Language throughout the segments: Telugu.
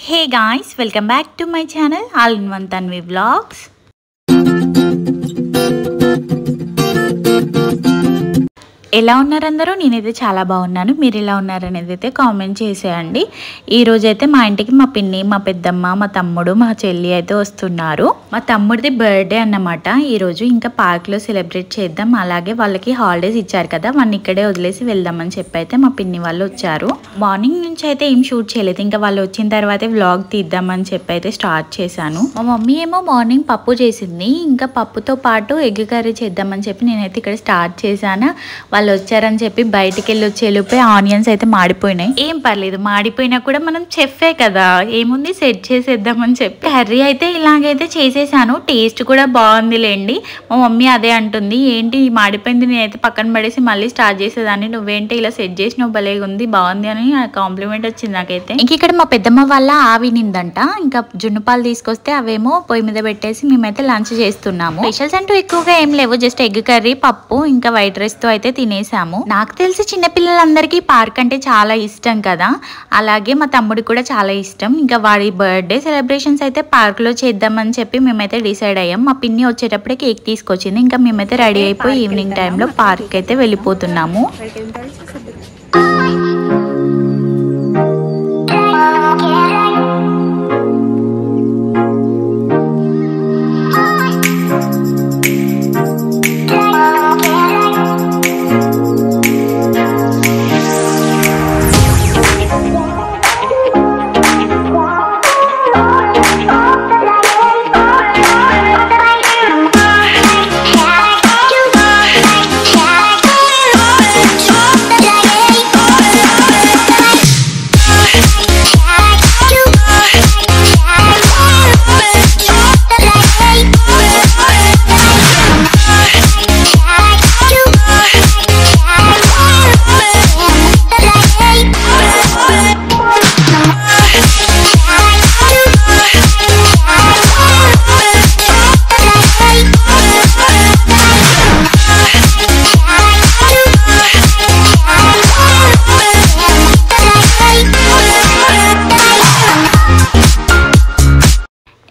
Hey guys, welcome back to my channel All in One Tanvi Vlogs. ఎలా ఉన్నారు అందరూ? నేనైతే చాలా బాగున్నాను. మీరు ఎలా ఉన్నారు అనేది అయితే కామెంట్ చేసేయండి. ఈ రోజు అయితే మా ఇంటికి మా పిన్ని, మా పెద్దమ్మ, మా తమ్ముడు, మా చెల్లి అయితే వస్తున్నారు. మా తమ్ముడిది బర్త్డే అన్నమాట ఈ రోజు. ఇంకా పార్క్ లో సెలబ్రేట్ చేద్దాం, అలాగే వాళ్ళకి హాలిడేస్ ఇచ్చారు కదా, వాడిని ఇక్కడే వదిలేసి వెళ్దామని చెప్పి అయితే మా పిన్ని వాళ్ళు వచ్చారు. మార్నింగ్ నుంచి అయితే ఏం షూట్ చేయలేదు, ఇంకా వాళ్ళు వచ్చిన తర్వాతే వ్లాగ్ తీద్దామని చెప్పి అయితే స్టార్ట్ చేశాను. మా మమ్మీ ఏమో మార్నింగ్ పప్పు చేసింది, ఇంకా పప్పుతో పాటు ఎగ్ కర్రీ చేద్దామని చెప్పి నేనైతే ఇక్కడ స్టార్ట్ చేశాను. వాళ్ళు వచ్చారని చెప్పి బయటికి వెళ్ళి వచ్చేలోపే ఆనియన్స్ అయితే మాడిపోయినాయి. ఏం పర్లేదు, మాడిపోయినా కూడా మనం చెఫే కదా, ఏముంది సెట్ చేసేద్దామని చెప్పి కర్రీ అయితే ఇలాగైతే చేసేసాను. టేస్ట్ కూడా బాగుందిలేండి. మా మమ్మీ అదే అంటుంది, ఏంటి మాడిపోయింది, నేనైతే పక్కన పడేసి మళ్ళీ స్టార్ట్ చేసేదాన్ని, నువ్వేంటి ఇలా సెట్ చేసినావు, భలేగా ఉంది, బాగుంది అని కాంప్లిమెంట్ వచ్చింది నాకైతే. ఇంక ఇక్కడ మా పెద్దమ్మ వాళ్ళ ఆవినిందంట, ఇంకా జున్ను పాలు తీసుకొస్తే అవేమో పొయ్యి మీద పెట్టేసి మేమైతే లంచ్ చేస్తున్నాము. స్పెషల్స్ అంటూ ఎక్కువగా ఏం లేవు, జస్ట్ ఎగ్ కర్రీ, పప్పు, ఇంకా వైట్ రైస్ తో అయితే తినేసాము. నాకు తెలిసి చిన్నపిల్లలందరికీ పార్క్ అంటే చాలా ఇష్టం కదా, అలాగే మా తమ్ముడికి కూడా చాలా ఇష్టం. ఇంకా వాడి బర్త్డే సెలబ్రేషన్స్ అయితే పార్క్ లో చేద్దామని చెప్పి మేమైతే డిసైడ్ అయ్యాం. మా పిన్ని వచ్చేటప్పుడే కేక్ తీసుకొచ్చింది, ఇంకా మేమైతే రెడీ అయిపోయి ఈవినింగ్ టైంలో పార్క్ అయితే వెళ్ళిపోతున్నాము.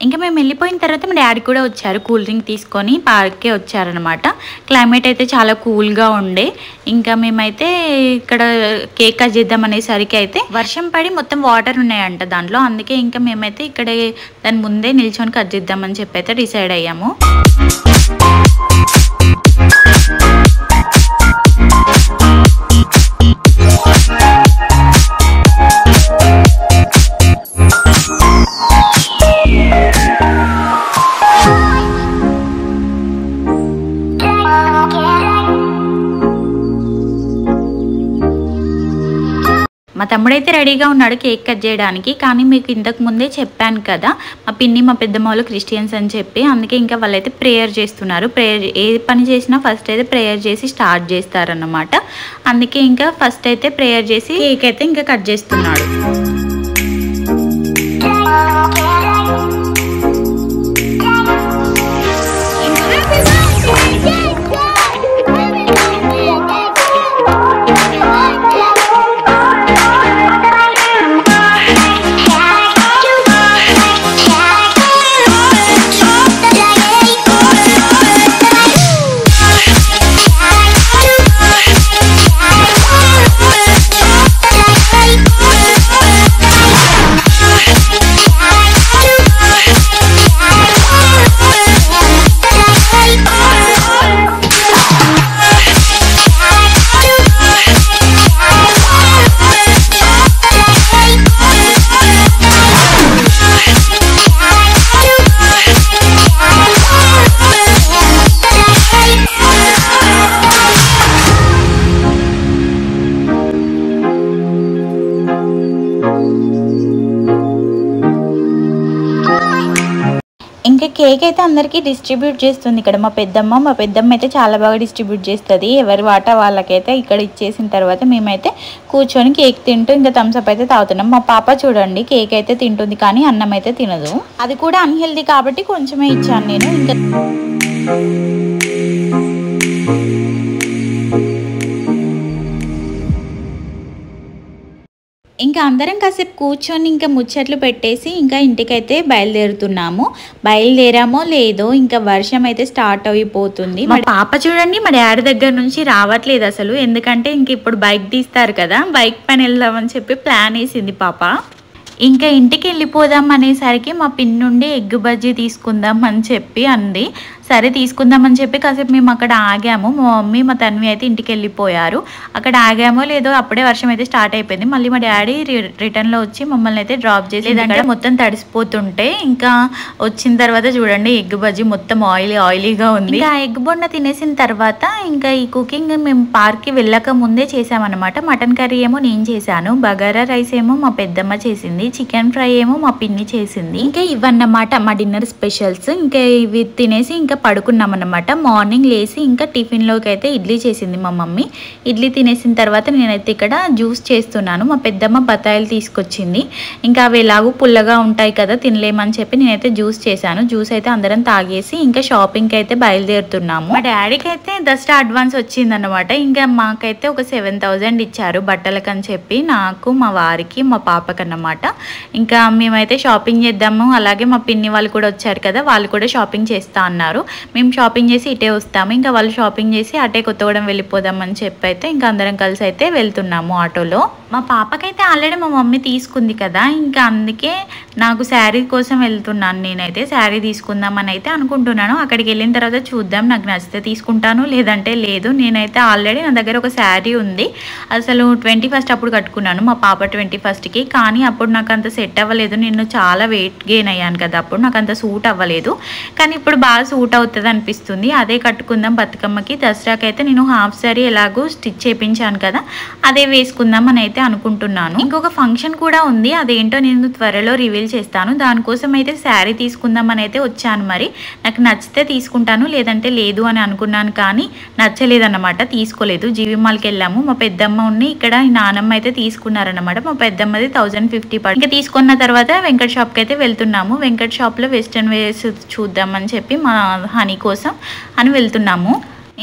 ఇంకా మేము వెళ్ళిపోయిన తర్వాత మా డాడీ కూడా వచ్చారు, కూల్ డ్రింక్ తీసుకొని పార్క్కే వచ్చారనమాట. క్లైమేట్ అయితే చాలా కూల్గా ఉండే. ఇంకా మేమైతే ఇక్కడ కేక్ కట్ చేద్దాం అనేసరికి అయితే వర్షం పడి మొత్తం వాటర్ ఉన్నాయంట దాంట్లో, అందుకే ఇంకా మేమైతే ఇక్కడ దాని ముందే నిల్చొని కట్ చేద్దామని చెప్పి అయితే డిసైడ్ అయ్యాము. మా తమ్ముడైతే రెడీగా ఉన్నాడు కేక్ కట్ చేయడానికి, కానీ మీకు ఇంతకు ముందే చెప్పాను కదా మా పిన్ని, మా పెద్దమ్మ వాళ్ళు క్రిస్టియన్స్ అని చెప్పి, అందుకే ఇంకా వాళ్ళైతే ప్రేయర్ చేస్తున్నారు. ప్రేయర్ ఏ పని చేసినా ఫస్ట్ అయితే ప్రేయర్ చేసి స్టార్ట్ చేస్తారన్నమాట. అందుకే ఇంకా ఫస్ట్ అయితే ప్రేయర్ చేసి కేక్ అయితే ఇంకా కట్ చేస్తున్నాడు. ఇంకా కేక్ అయితే అందరికీ డిస్ట్రిబ్యూట్ చేస్తుంది ఇక్కడ మా పెద్దమ్మ అయితే చాలా బాగా డిస్ట్రిబ్యూట్ చేస్తుంది. ఎవరి వాటా వాళ్ళకైతే ఇక్కడ ఇచ్చేసిన తర్వాత మేమైతే కూర్చొని కేక్ తింటూ ఇంకా థమ్స్అప్ అయితే తాగుతున్నాం. మా పాప చూడండి కేక్ అయితే తింటుంది, కానీ అన్నం అయితే తినదు. అది కూడా అన్హెల్దీ కాబట్టి కొంచెమే ఇచ్చాను నేను. ఇంకా ఇంకా అందరం కాసేపు కూర్చొని ఇంకా ముచ్చట్లు పెట్టేసి ఇంకా ఇంటికైతే బయలుదేరుతున్నాము. బయలుదేరామో లేదో ఇంకా వర్షం అయితే స్టార్ట్ అయిపోతుంది. మా పాప చూడండి మా డాడీ దగ్గర నుంచి రావట్లేదు అసలు, ఎందుకంటే ఇంక ఇప్పుడు బైక్ తీస్తారు కదా, బైక్ పైన వెళ్దామని చెప్పి ప్లాన్ వేసింది పాప. ఇంకా ఇంటికి వెళ్ళిపోదాం అనేసరికి మా పిన్ని నుండి ఎగ్ బజ్జీ తీసుకుందాం అని చెప్పి అంది. సరే తీసుకుందామని చెప్పి కాసేపు మేము అక్కడ ఆగాము. మా మమ్మీ మా తన్వి అయితే ఇంటికి వెళ్ళిపోయారు. అక్కడ ఆగామో లేదో అప్పుడే వర్షం అయితే స్టార్ట్ అయిపోయింది. మళ్ళీ మా డాడీ రిటర్న్లో వచ్చి మమ్మల్ని అయితే డ్రాప్ చేసి, లేదంటే మొత్తం తడిసిపోతుంటే ఇంకా వచ్చిన తర్వాత చూడండి ఎగ్ బజ్జీ మొత్తం ఆయిలీగా ఉంది. ఇంకా ఎగ్ బొండ తినేసిన తర్వాత ఇంకా ఈ కుకింగ్ మేము పార్క్కి వెళ్ళక ముందే చేసామన్నమాట. మటన్ కర్రీ ఏమో నేను చేశాను, బగారా రైస్ ఏమో మా పెద్దమ్మ చేసింది, చికెన్ ఫ్రై ఏమో మా పిన్ని చేసింది. ఇంకా ఇవన్నమాట మా డిన్నర్ స్పెషల్స్. ఇంకా ఇవి తినేసి ఇంకా పడుకున్నాం అన్నమాట. మార్నింగ్ లేసి ఇంకా టిఫిన్లోకి అయితే ఇడ్లీ చేసింది మా మమ్మీ. ఇడ్లీ తినేసిన తర్వాత నేనైతే ఇక్కడ జ్యూస్ చేస్తున్నాను. మా పెద్దమ్మ బత్తాయిలు తీసుకొచ్చింది. ఇంకా అవి ఎలాగూ పుల్లగా ఉంటాయి కదా, తినలేమని చెప్పి నేనైతే జ్యూస్ చేశాను. జ్యూస్ అయితే అందరం తాగేసి ఇంకా షాపింగ్కి అయితే బయలుదేరుతున్నాము. మా డాడీకి అయితే దసరా అడ్వాన్స్ వచ్చిందనమాట. ఇంకా మాకైతే ఒక 7,000 ఇచ్చారు బట్టలకు అని చెప్పి, నాకు మా వారికి మా పాపకి అన్నమాట. ఇంకా మేమైతే షాపింగ్ చేద్దాము, అలాగే మా పిన్ని వాళ్ళు కూడా వచ్చారు కదా, వాళ్ళు కూడా షాపింగ్ చేస్తా అన్నారు. మేము షాపింగ్ చేసి ఇటే వస్తాము, ఇంకా వాళ్ళు షాపింగ్ చేసి అటే కొత్తగూడెం వెళ్ళిపోదామని చెప్పి అయితే ఇంకా అందరం కలిసి అయితే వెళ్తున్నాము ఆటోలో. మా పాపకైతే ఆల్రెడీ మా మమ్మీ తీసుకుంది కదా, ఇంకా అందుకే నాకు శారీ కోసం వెళ్తున్నాను. నేనైతే శారీ తీసుకుందామని అయితే అనుకుంటున్నాను. అక్కడికి వెళ్ళిన తర్వాత చూద్దాం, నాకు నచ్చితే తీసుకుంటాను లేదంటే లేదు. నేనైతే ఆల్రెడీ నా దగ్గర ఒక శారీ ఉంది, అసలు 21st అప్పుడు కట్టుకున్నాను మా పాప 21st, కానీ అప్పుడు నాకు అంత సెట్ అవ్వలేదు. నేను చాలా వెయిట్ గెయిన్ అయ్యాను కదా, అప్పుడు నాకు అంత సూట్ అవ్వలేదు. కానీ ఇప్పుడు బాగా సూట్ అవుతుంది అనిపిస్తుంది. అదే కట్టుకుందాం బతుకమ్మకి. దసరాకి అయితే నేను హాఫ్ శారీ ఎలాగో స్టిచ్ చేయించాను కదా, అదే వేసుకుందాం అని అయితే అనుకుంటున్నాను. ఇంకొక ఫంక్షన్ కూడా ఉంది, అదేంటో నేను త్వరలో రివీల్ చేస్తాను. దానికోసం అయితే శారీ తీసుకుందాం అని అయితే వచ్చాను. మరి నాకు నచ్చితే తీసుకుంటాను లేదంటే లేదు అని అనుకున్నాను, కానీ నచ్చలేదన్నమాట, తీసుకోలేదు. జీవి మాల్కి వెళ్ళాము. మా పెద్దమ్మ ఉన్ని ఇక్కడ నానమ్మ అయితే తీసుకున్నారన్నమాట. మా పెద్దమ్మది 1,050 పడి. ఇంకా తీసుకున్న తర్వాత వెంకట్ షాప్కి అయితే వెళ్తున్నాము. వెంకట్ షాప్లో వెస్ట్రన్ వేర్స్ చూద్దామని చెప్పి మా హనీ కోసం అని వెళ్తున్నాము.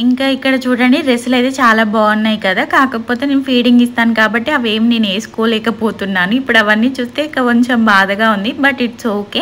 ఇంకా ఇక్కడ చూడండి డ్రెస్సులు అయితే చాలా బాగున్నాయి కదా, కాకపోతే నేను ఫీడింగ్ ఇస్తాను కాబట్టి అవేం నేను వేసుకోలేకపోతున్నాను. ఇప్పుడు అవన్నీ చూస్తే కొంచెం బాధగా ఉంది, బట్ ఇట్స్ ఓకే.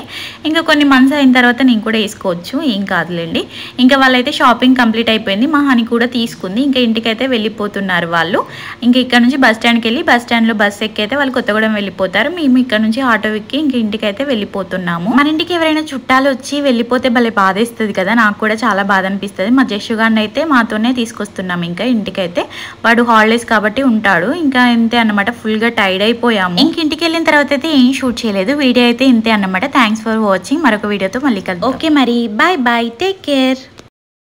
ఇంకా కొన్ని మంత్స్ అయిన తర్వాత నేను కూడా వేసుకోవచ్చు, ఏం కాదులేండి. ఇంకా వాళ్ళైతే షాపింగ్ కంప్లీట్ అయిపోయింది. మా హనీ కూడా తీసుకుంది. ఇంకా ఇంటికైతే వెళ్ళిపోతున్నారు వాళ్ళు. ఇంకా ఇక్కడ నుంచి బస్ స్టాండ్కి వెళ్ళి బస్ స్టాండ్లో బస్ ఎక్కి అయితే వాళ్ళు కొత్తగూడెం వెళ్ళిపోతారు. మేము ఇక్కడ నుంచి ఆటో ఎక్కి ఇంకా ఇంటికైతే వెళ్ళిపోతున్నాము. మన ఇంటికి ఎవరైనా చుట్టాలు వచ్చి వెళ్ళిపోతే భలే బాధేస్తుంది కదా, నాకు కూడా చాలా బాధ అనిపిస్తుంది. మా జషుగాన్ని అయితే మాతోనే తీసుకొస్తున్నాం ఇంకా ఇంటికైతే. వాడు హాలిడేస్ కాబట్టి ఉంటాడు. ఇంకా ఇంతే అన్నమాట, ఫుల్గా టైర్డ్ అయిపోయాము. ఇంక ఇంటికి వెళ్ళిన తర్వాత అయితే ఏం షూట్ చేయలేదు. వీడియో అయితే ఇంతే అన్నమాట. Thanks for watching. మరొక వీడియోతో మళ్ళీ కలుద్దాం. ఓకే మరి బాయ్ బాయ్, టేక్ కేర్.